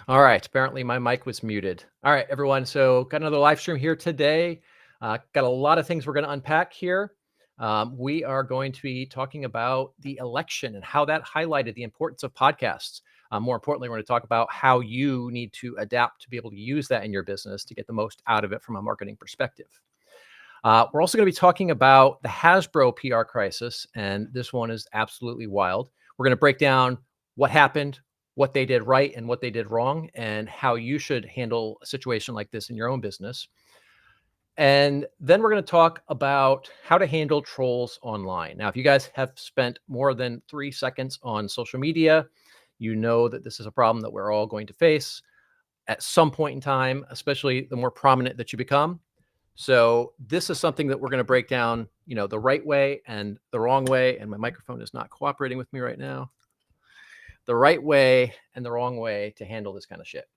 All right. Apparently, my mic was muted. All right, everyone. So, got another live stream here today. Got a lot of things we're going to unpack here. We are going to be talking about the election and how that highlighted the importance of podcasts. More importantly, we're going to talk about how you need to adapt to be able to use that in your business to get the most out of it from a marketing perspective. We're also going to be talking about the Hasbro PR crisis, and this one is absolutely wild. We're going to break down what happened, what they did right and what they did wrong, and how you should handle a situation like this in your own business. And then we're going to talk about how to handle trolls online. Now, if you guys have spent more than 3 seconds on social media, you know that this is a problem that we're all going to face at some point in time, especially the more prominent that you become. So this is something that we're going to break down, the right way and the wrong way. And my microphone is not cooperating with me right now. The right way and the wrong way to handle this kind of shit.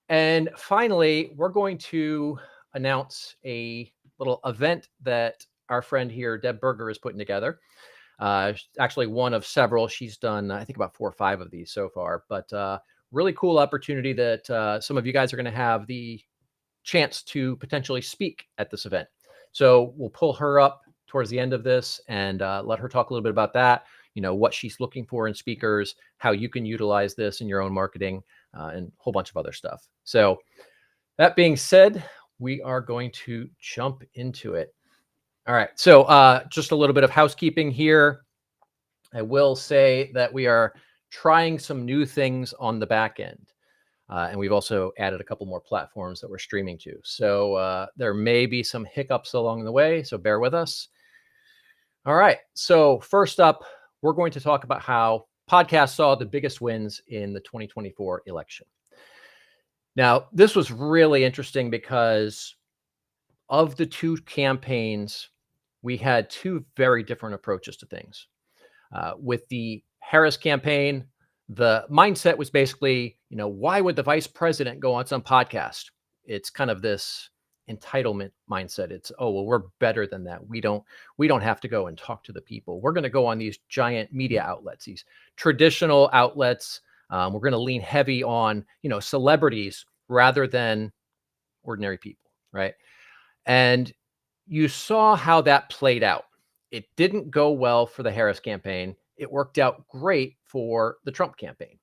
And finally, we're going to announce a little event that our friend here, Deb Berger, is putting together. Actually, one of several. She's done, I think, about 4 or 5 of these so far. But really cool opportunity that some of you guys are going to have the chance to potentially speak at this event. So we'll pull her up towards the end of this and let her talk a little bit about that, what she's looking for in speakers, how you can utilize this in your own marketing, and a whole bunch of other stuff. So that being said, we are going to jump into it. All right. So just a little bit of housekeeping here. I will say that we are trying some new things on the back end. And we've also added a couple more platforms that we're streaming to. So there may be some hiccups along the way, so bear with us. All right. So first up, we're going to talk about how podcasts saw the biggest wins in the 2024 election. Now, this was really interesting because of the 2 campaigns, we had 2 very different approaches to things. With the Harris campaign, the mindset was basically, why would the vice president go on some podcast? It's kind of this entitlement mindset. It's, oh, well, we're better than that. We don't have to go and talk to the people. We're going to go on these giant media outlets, these traditional outlets. We're going to lean heavy on, celebrities rather than ordinary people, right? And you saw how that played out. It didn't go well for the Harris campaign. It worked out great for the Trump campaign.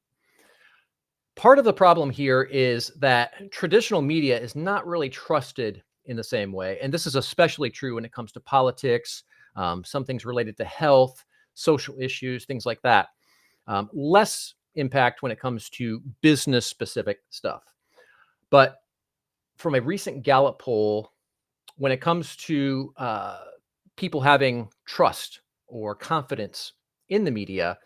Part of the problem here is that traditional media is not really trusted in the same way. And this is especially true when it comes to politics, some things related to health, social issues, things like that. Less impact when it comes to business specific stuff. But from a recent Gallup poll, when it comes to people having trust or confidence in the media,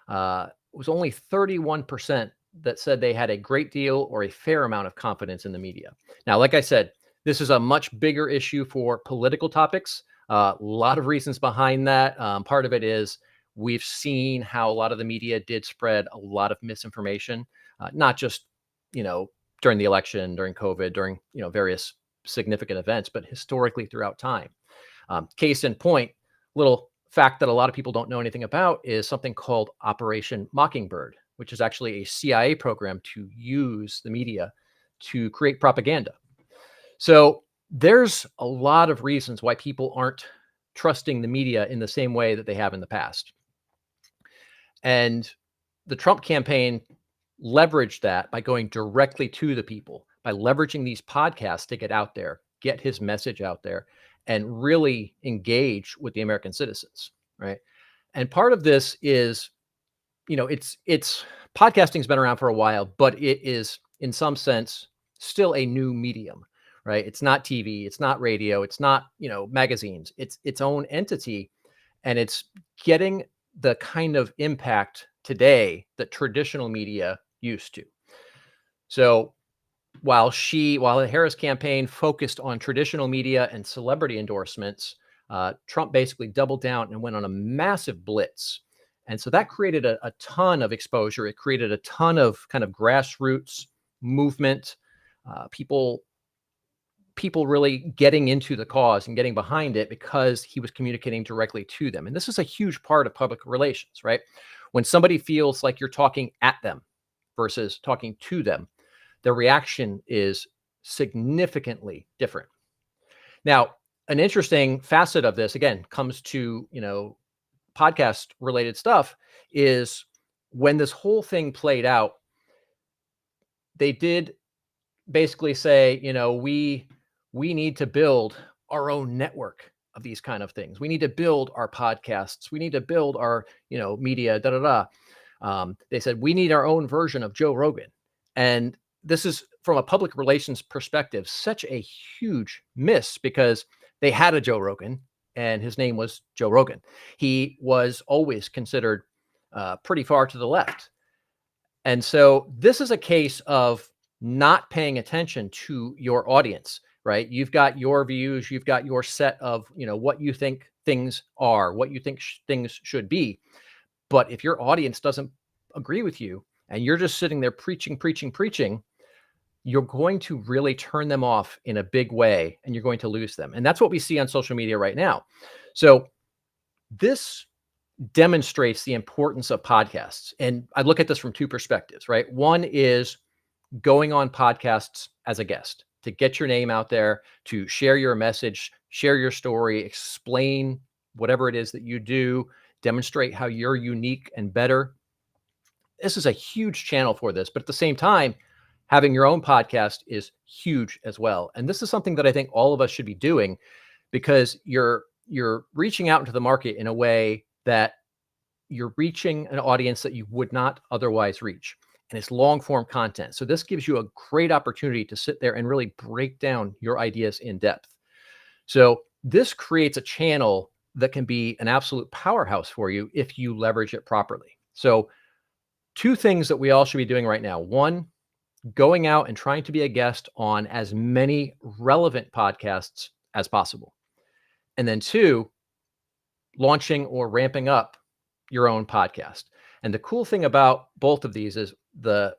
it was only 31% that said they had a great deal or a fair amount of confidence in the media. Now, like I said, this is a much bigger issue for political topics. A lot of reasons behind that. Part of it is we've seen how a lot of the media did spread a lot of misinformation, not just, during the election, during COVID, during, various significant events, but historically throughout time. Case in point, little fact that a lot of people don't know anything about is something called Operation Mockingbird, which is actually a CIA program to use the media to create propaganda. So there's a lot of reasons why people aren't trusting the media in the same way that they have in the past. And the Trump campaign leveraged that by going directly to the people, by leveraging these podcasts to get out there, get his message out there, and really engage with the American citizens, right? And part of this is, it's podcasting's been around for a while, but it is in some sense still a new medium, right? It's not TV, it's not radio, it's not, magazines. It's its own entity, and it's getting the kind of impact today that traditional media used to. So while the Harris campaign focused on traditional media and celebrity endorsements, Trump basically doubled down and went on a massive blitz. And so that created a ton of exposure. It created a ton of kind of grassroots movement, people really getting into the cause and getting behind it because he was communicating directly to them. And this is a huge part of public relations, right? When somebody feels like you're talking at them, versus talking to them, the reaction is significantly different. Now, an interesting facet of this, again, comes to, podcast related stuff, is when this whole thing played out, they did basically say, we need to build our own network of these kind of things. We need to build our podcasts. We need to build our, media, da da da. They said we need our own version of Joe Rogan. And this is, from a public relations perspective, such a huge miss, because they had a Joe Rogan and his name was Joe Rogan. He was always considered pretty far to the left. And so this is a case of not paying attention to your audience, right? You've got your views, you've got your set of, what you think things are, what you think things should be. But if your audience doesn't agree with you and you're just sitting there preaching, you're going to really turn them off in a big way, and you're going to lose them. And that's what we see on social media right now. So this demonstrates the importance of podcasts. And I look at this from two perspectives, right? One is going on podcasts as a guest to get your name out there, to share your message, share your story, explain whatever it is that you do, demonstrate how you're unique and better. This is a huge channel for this, but at the same time, having your own podcast is huge as well. And this is something that I think all of us should be doing, because you're reaching out into the market in a way that you're reaching an audience that you would not otherwise reach. And it's long form content. So this gives you a great opportunity to sit there and really break down your ideas in depth. So this creates a channel that can be an absolute powerhouse for you if you leverage it properly. So two things that we all should be doing right now. One, going out and trying to be a guest on as many relevant podcasts as possible. And then two, launching or ramping up your own podcast. And the cool thing about both of these is the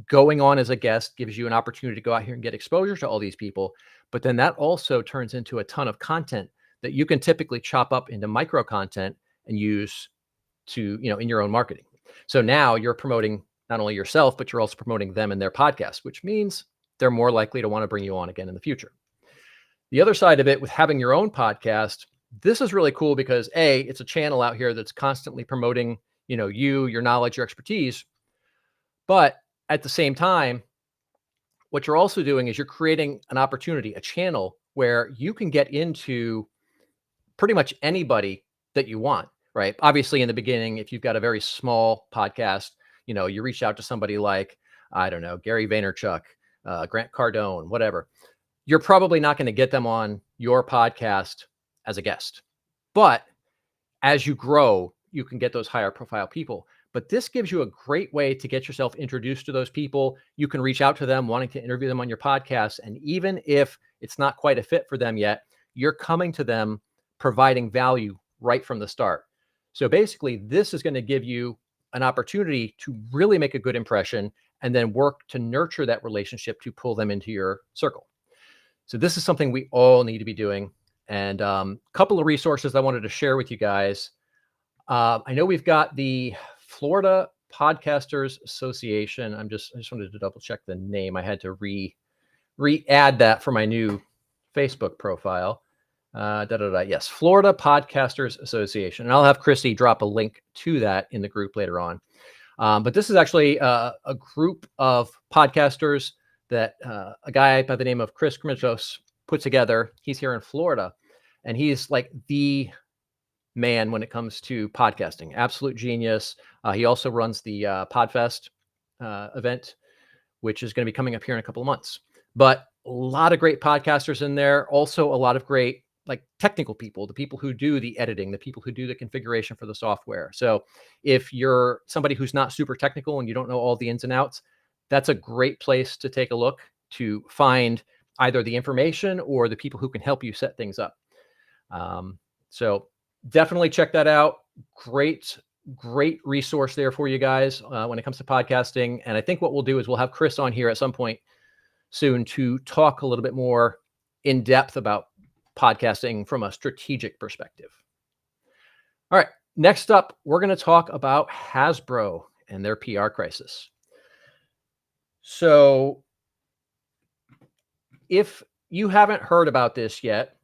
going on as a guest gives you an opportunity to go out here and get exposure to all these people. But then that also turns into a ton of content that you can typically chop up into micro content and use to, in your own marketing. So now you're promoting not only yourself, but you're also promoting them and their podcast, which means they're more likely to want to bring you on again in the future. The other side of it, with having your own podcast, this is really cool because A, it's a channel out here that's constantly promoting, your knowledge, your expertise. But at the same time, what you're also doing is you're creating an opportunity, a channel where you can get into pretty much anybody that you want, right? Obviously, in the beginning, if you've got a very small podcast, you reach out to somebody like, I don't know, Gary Vaynerchuk, Grant Cardone, whatever. You're probably not going to get them on your podcast as a guest. But as you grow, you can get those higher profile people. But this gives you a great way to get yourself introduced to those people. You can reach out to them wanting to interview them on your podcast. And even if it's not quite a fit for them yet, you're coming to them providing value right from the start. So basically, this is going to give you an opportunity to really make a good impression and then work to nurture that relationship to pull them into your circle. So this is something we all need to be doing. And a couple of resources I wanted to share with you guys. I know we've got the Florida Podcasters Association. I just wanted to double check the name. I had to re-add that for my new Facebook profile. Yes, Florida Podcasters Association. And I'll have Chrissy drop a link to that in the group later on. But this is actually a group of podcasters that a guy by the name of Chris Krimitos put together. He's here in Florida, and he's like the man when it comes to podcasting. Absolute genius. He also runs the Podfest event, which is going to be coming up here in a couple of months. But a lot of great podcasters in there. Also a lot of great technical people, the people who do the editing, the people who do the configuration for the software. So if you're somebody who's not super technical and you don't know all the ins and outs, that's a great place to take a look to find either the information or the people who can help you set things up. So definitely check that out. Great resource there for you guys when it comes to podcasting. And I think what we'll do is we'll have Chris on here at some point soon to talk a little bit more in depth about podcasting from a strategic perspective. All right, next up, we're going to talk about Hasbro and their PR crisis. So if you haven't heard about this yet,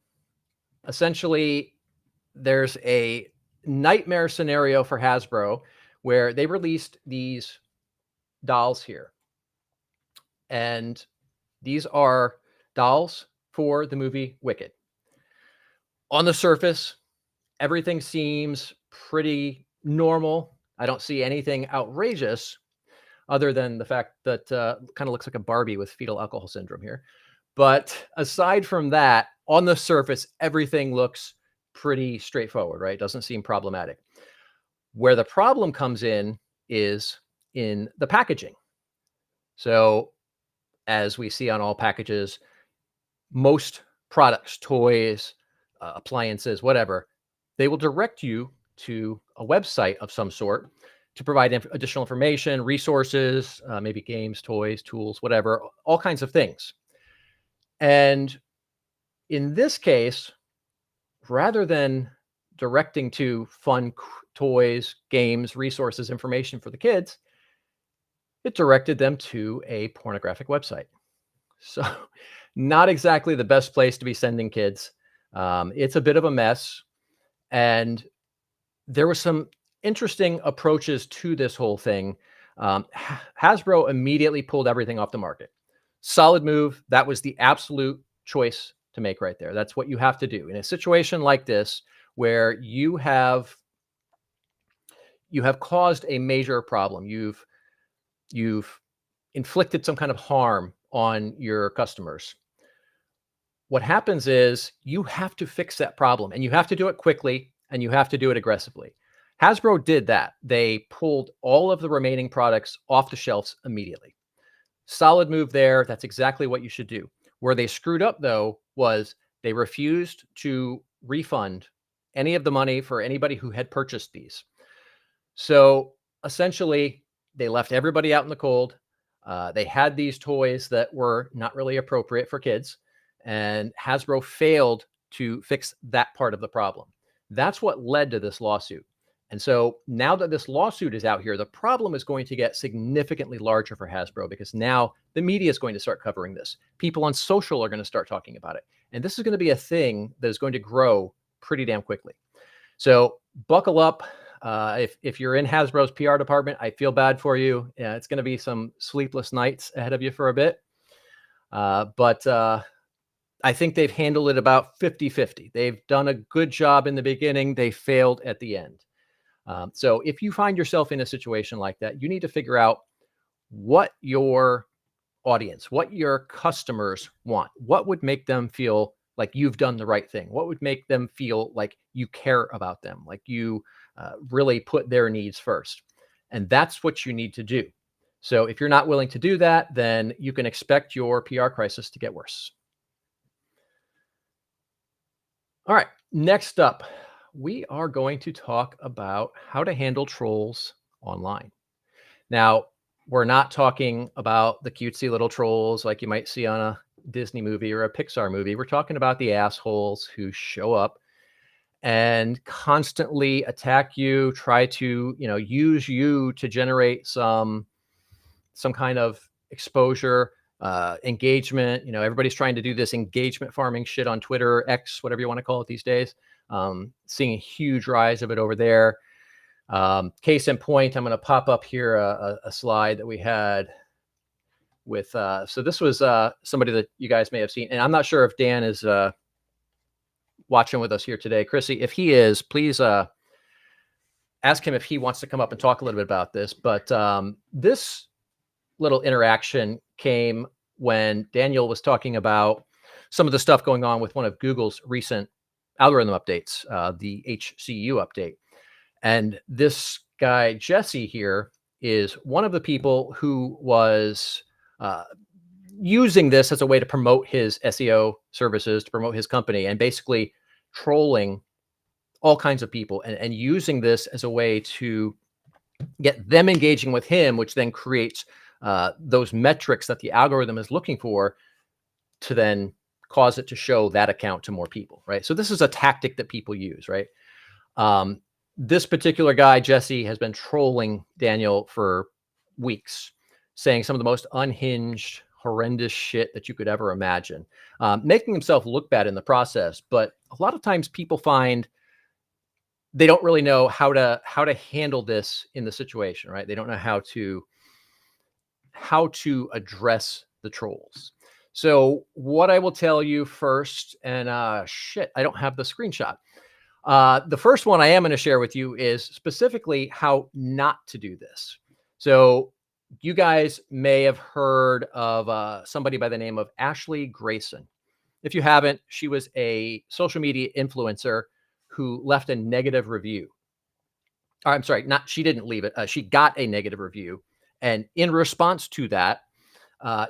essentially there's a nightmare scenario for Hasbro where they released these dolls here. And these are dolls for the movie Wicked. On the surface, everything seems pretty normal. I don't see anything outrageous other than the fact that kind of looks like a Barbie with fetal alcohol syndrome here. But aside from that, on the surface, everything looks pretty straightforward, right? Doesn't seem problematic. Where the problem comes in is in the packaging. So as we see on all packages, most products, toys, appliances, whatever, they will direct you to a website of some sort to provide additional information, resources, maybe games, toys, tools, whatever, all kinds of things. And in this case, rather than directing to fun toys, games, resources, information for the kids, it directed them to a pornographic website. So not exactly the best place to be sending kids. It's a bit of a mess. And there were some interesting approaches to this whole thing. Hasbro immediately pulled everything off the market. Solid move. That was the absolute choice to make right there. That's what you have to do in a situation like this, where you have caused a major problem. You've inflicted some kind of harm on your customers. What happens is you have to fix that problem, and you have to do it quickly, and you have to do it aggressively. Hasbro did that. They pulled all of the remaining products off the shelves immediately. Solid move there. That's exactly what you should do. Where they screwed up, though, was they refused to refund any of the money for anybody who had purchased these. So essentially, they left everybody out in the cold. They had these toys that were not really appropriate for kids, and Hasbro failed to fix that part of the problem. That's what led to this lawsuit. And so now that this lawsuit is out here, the problem is going to get significantly larger for Hasbro, because now the media is going to start covering this. People on social are going to start talking about it. And this is going to be a thing that is going to grow pretty damn quickly. So buckle up. If you're in Hasbro's PR department, I feel bad for you. Yeah, it's going to be some sleepless nights ahead of you for a bit. But I think they've handled it about 50-50. They've done a good job in the beginning. They failed at the end. So if you find yourself in a situation like that, you need to figure out what your audience, what your customers want, what would make them feel like you've done the right thing, what would make them feel like you care about them, like you really put their needs first. And that's what you need to do. So if you're not willing to do that, then you can expect your PR crisis to get worse. All right, next up, we are going to talk about how to handle trolls online. Now, we're not talking about the cutesy little trolls like you might see on a Disney movie or a Pixar movie. We're talking about the assholes who show up and constantly attack you, try to, use you to generate some kind of exposure, engagement. Everybody's trying to do this engagement farming shit on Twitter, X, whatever you want to call it these days. Seeing a huge rise of it over there. Case in point, I'm going to pop up here a slide that we had with, so this was somebody that you guys may have seen, and I'm not sure if Dan is watching with us here today. Chrissy, if he is, please ask him if he wants to come up and talk a little bit about this. But this little interaction came when Daniel was talking about some of the stuff going on with one of Google's recent algorithm updates, the HCU update. And this guy, Jesse here, is one of the people who was using this as a way to promote his SEO services, to promote his company, and basically trolling all kinds of people and using this as a way to get them engaging with him, which then creates those metrics that the algorithm is looking for to then cause it to show that account to more people, right? So this is a tactic that people use, right? This particular guy, Jesse, has been trolling Daniel for weeks, saying some of the most unhinged, horrendous shit that you could ever imagine, making himself look bad in the process. But a lot of times people find they don't really know how to handle this in the situation, right? They don't know how to address the trolls. So what I will tell you first, and shit, I don't have the screenshot. The first one I am going to share with you is specifically how not to do this. So you guys may have heard of somebody by the name of Ashley Grayson. If you haven't, she was a social media influencer who left a negative review. Or, I'm sorry, not she didn't leave it. She got a negative review. And in response to that,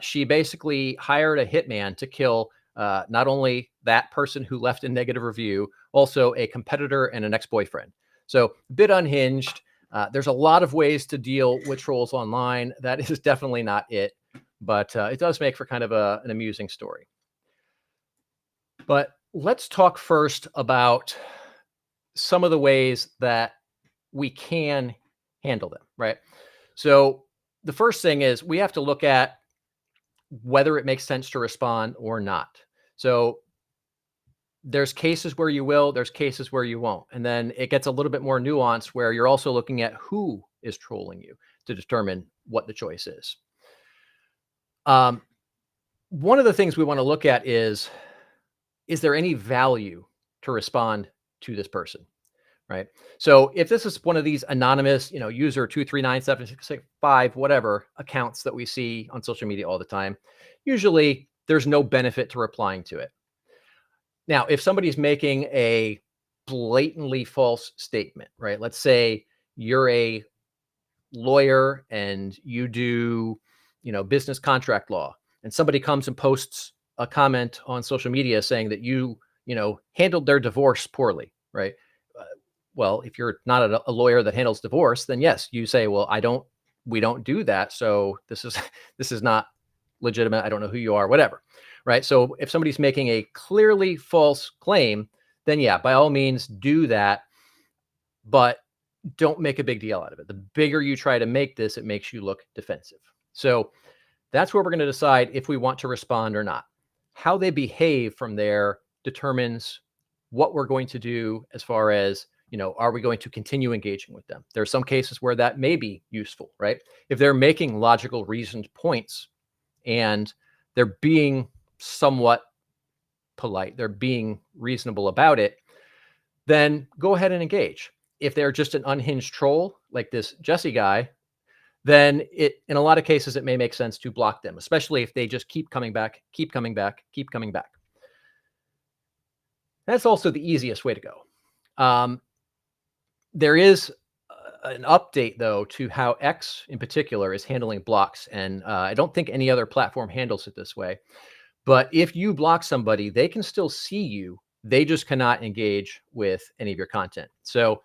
she basically hired a hitman to kill not only that person who left a negative review, also a competitor and an ex-boyfriend. So a bit unhinged. There's a lot of ways to deal with trolls online. That is definitely not it, but it does make for kind of an amusing story. But let's talk first about some of the ways that we can handle them, right? So the first thing is we have to look at whether it makes sense to respond or not. So there's cases where you will, there's cases where you won't. And then it gets a little bit more nuanced where you're also looking at who is trolling you to determine what the choice is. One of the things we want to look at is there any value to respond to this person? Right. So if this is one of these anonymous, user 2397665, whatever accounts that we see on social media all the time, usually there's no benefit to replying to it. Now, if somebody's making a blatantly false statement, right? Let's say you're a lawyer and you do, business contract law, and somebody comes and posts a comment on social media saying that you handled their divorce poorly, right? Well, if you're not a lawyer that handles divorce, then yes, you say, well, we don't do that. So this is not legitimate. I don't know who you are, whatever. Right. So if somebody's making a clearly false claim, then yeah, by all means do that, but don't make a big deal out of it. The bigger you try to make this, it makes you look defensive. So that's where we're going to decide if we want to respond or not. How they behave from there determines what we're going to do as far as, are we going to continue engaging with them? There are some cases where that may be useful, right? If they're making logical, reasoned points and they're being somewhat polite, they're being reasonable about it, then go ahead and engage. If they're just an unhinged troll like this Jesse guy, then in a lot of cases, it may make sense to block them, especially if they just keep coming back, keep coming back, keep coming back. That's also the easiest way to go. There is an update, though, to how X in particular is handling blocks. And I don't think any other platform handles it this way. But if you block somebody, they can still see you. They just cannot engage with any of your content. So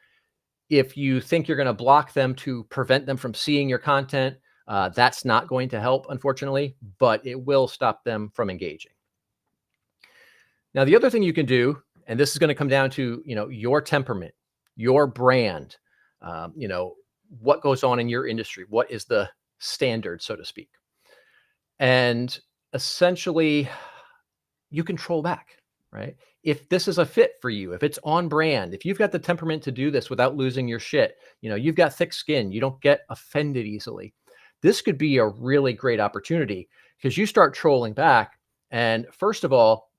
if you think you're going to block them to prevent them from seeing your content, that's not going to help, unfortunately, but it will stop them from engaging. Now, the other thing you can do, and this is going to come down to, your temperament, your brand, what goes on in your industry, what is the standard, so to speak. And essentially, you control back, right? If this is a fit for you, if it's on brand, if you've got the temperament to do this without losing your shit, you've got thick skin, you don't get offended easily. This could be a really great opportunity because you start trolling back. And first of all,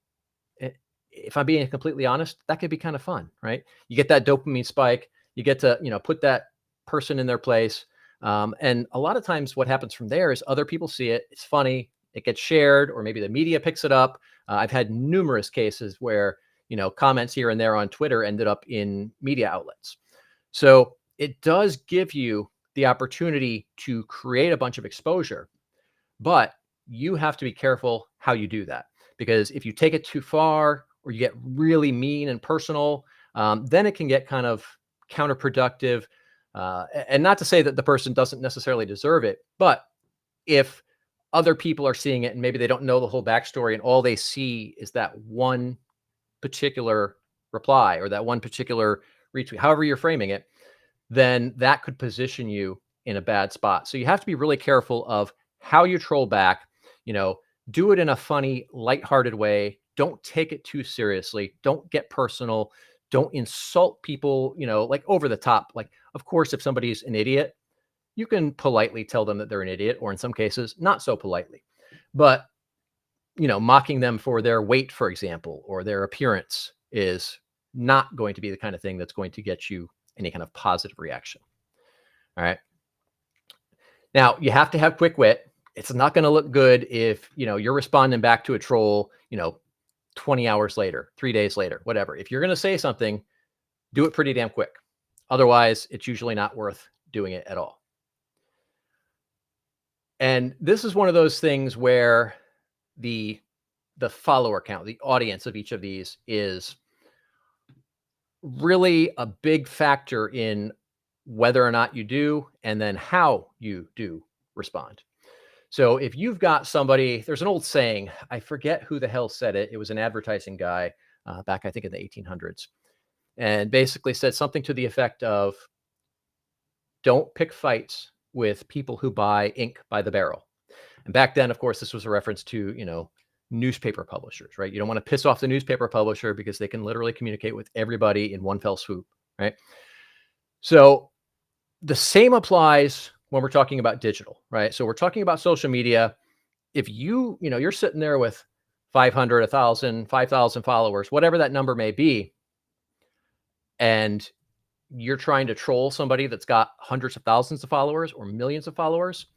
if I'm being completely honest, that could be kind of fun, right? You get that dopamine spike, you get to, put that person in their place. And a lot of times what happens from there is other people see it. It's funny. It gets shared, or maybe the media picks it up. I've had numerous cases where, comments here and there on Twitter ended up in media outlets. So it does give you the opportunity to create a bunch of exposure, but you have to be careful how you do that. Because if you take it too far or you get really mean and personal, then it can get kind of counterproductive. And not to say that the person doesn't necessarily deserve it, but if other people are seeing it and maybe they don't know the whole backstory and all they see is that one particular reply or that one particular retweet, however you're framing it, then that could position you in a bad spot. So you have to be really careful of how you troll back, you know, do it in a funny, lighthearted way. Don't take it too seriously. Don't get personal. Don't insult people, you know, like over the top. Like, of course, if somebody's an idiot, you can politely tell them that they're an idiot, or in some cases, not so politely. But, you know, mocking them for their weight, for example, or their appearance is not going to be the kind of thing that's going to get you any kind of positive reaction. All right. Now, you have to have quick wit. It's not going to look good if, you know, you're responding back to a troll, you know, 20 hours later, 3 days later, whatever. If you're going to say something, do it pretty damn quick. Otherwise, it's usually not worth doing it at all. And this is one of those things where the follower count, the audience of each of these is really a big factor in whether or not you do, and then how you do respond. So if you've got somebody, there's an old saying, I forget who the hell said it. It was an advertising guy back, I think, in the 1800s, and basically said something to the effect of, don't pick fights with people who buy ink by the barrel. And back then, of course, this was a reference to, you know, newspaper publishers, right? You don't want to piss off the newspaper publisher because they can literally communicate with everybody in one fell swoop, right? So the same applies when we're talking about digital, right? So we're talking about social media. If you know, you're sitting there with 500, 1,000, 5,000 followers, whatever that number may be, and you're trying to troll somebody that's got hundreds of thousands of followers or millions of followers,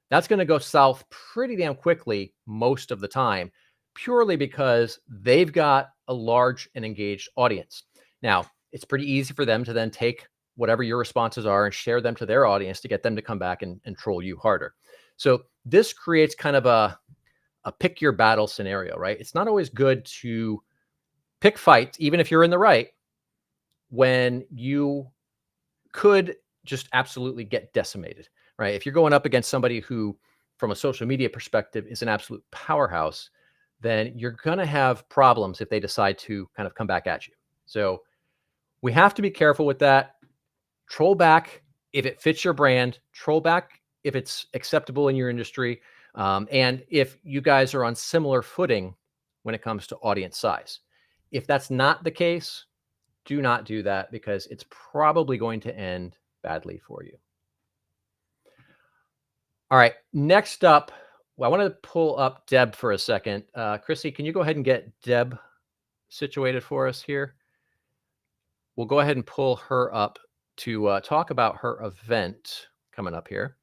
that's going to go south pretty damn quickly most of the time, purely because they've got a large and engaged audience. Now, it's pretty easy for them to then take whatever your responses are and share them to their audience to get them to come back and troll you harder. So this creates kind of a pick your battle scenario, right? It's not always good to pick fights, even if you're in the right, when you could just absolutely get decimated, right? If you're going up against somebody who, from a social media perspective, is an absolute powerhouse, then you're going to have problems if they decide to kind of come back at you. So we have to be careful with that. Troll back if it fits your brand. Troll back if it's acceptable in your industry. And if you guys are on similar footing when it comes to audience size. If that's not the case, do not do that, because it's probably going to end badly for you. All right, next up, well, I want to pull up Deb for a second. Chrissy, can you go ahead and get Deb situated for us here? We'll go ahead and pull her up to talk about her event coming up here.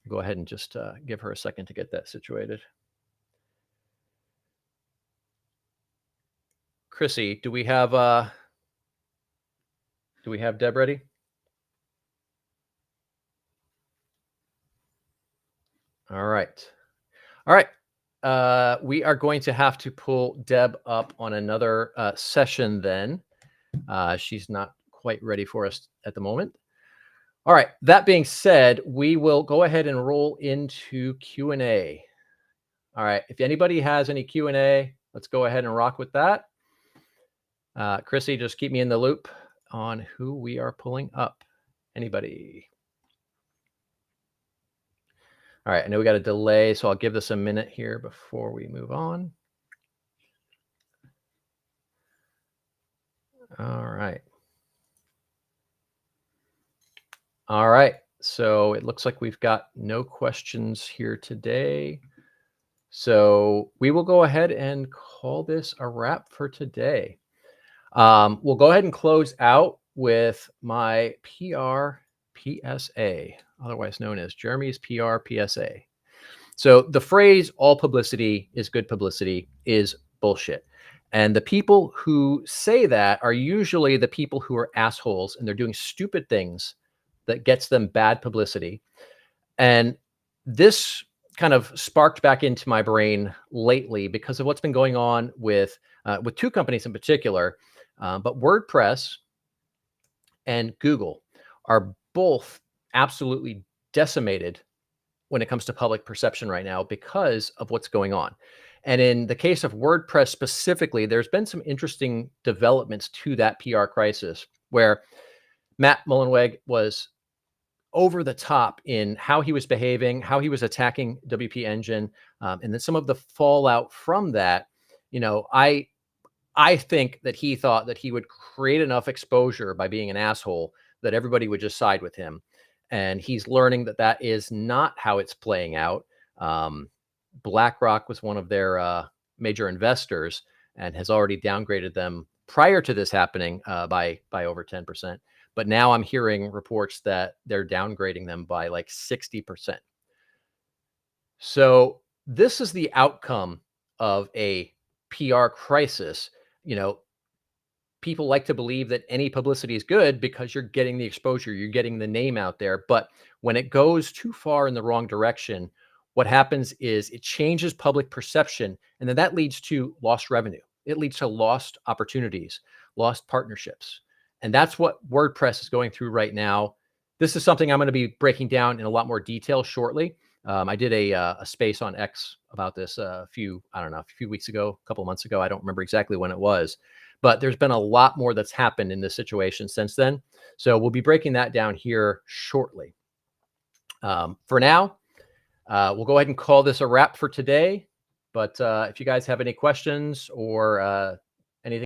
Go ahead and just give her a second to get that situated. Chrissy, do we have Deb ready? All right. All right. We are going to have to pull Deb up on another session then. She's not quite ready for us at the moment. All right. That being said, we will go ahead and roll into Q&A. All right. If anybody has any Q&A, let's go ahead and rock with that. Chrissy, just keep me in the loop on who we are pulling up. Anybody? All right, I know we got a delay, so I'll give this a minute here before we move on. All right. All right, so it looks like we've got no questions here today. So we will go ahead and call this a wrap for today. We'll go ahead and close out with my PR PSA, otherwise known as Jeremy's PR PSA. So the phrase "all publicity is good publicity" is bullshit. And the people who say that are usually the people who are assholes and they're doing stupid things that gets them bad publicity. And this kind of sparked back into my brain lately because of what's been going on with two companies in particular, but WordPress and Google are both absolutely decimated when it comes to public perception right now because of what's going on. And in the case of WordPress specifically, there's been some interesting developments to that PR crisis where Matt Mullenweg was over the top in how he was behaving, how he was attacking WP Engine, and then some of the fallout from that. You know, I think that he thought that he would create enough exposure by being an asshole that everybody would just side with him. And he's learning that that is not how it's playing out. Um, BlackRock was one of their major investors and has already downgraded them prior to this happening by over 10%. But now I'm hearing reports that they're downgrading them by like 60%. So this is the outcome of a PR crisis. You know, people like to believe that any publicity is good because you're getting the exposure, you're getting the name out there. But when it goes too far in the wrong direction, what happens is it changes public perception, and then that leads to lost revenue. It leads to lost opportunities, lost partnerships. And that's what WordPress is going through right now. This is something I'm going to be breaking down in a lot more detail shortly. I did a space on X about this a few weeks ago, a couple of months ago. I don't remember exactly when it was, but there's been a lot more that's happened in this situation since then. So we'll be breaking that down here shortly. For now, we'll go ahead and call this a wrap for today. But if you guys have any questions or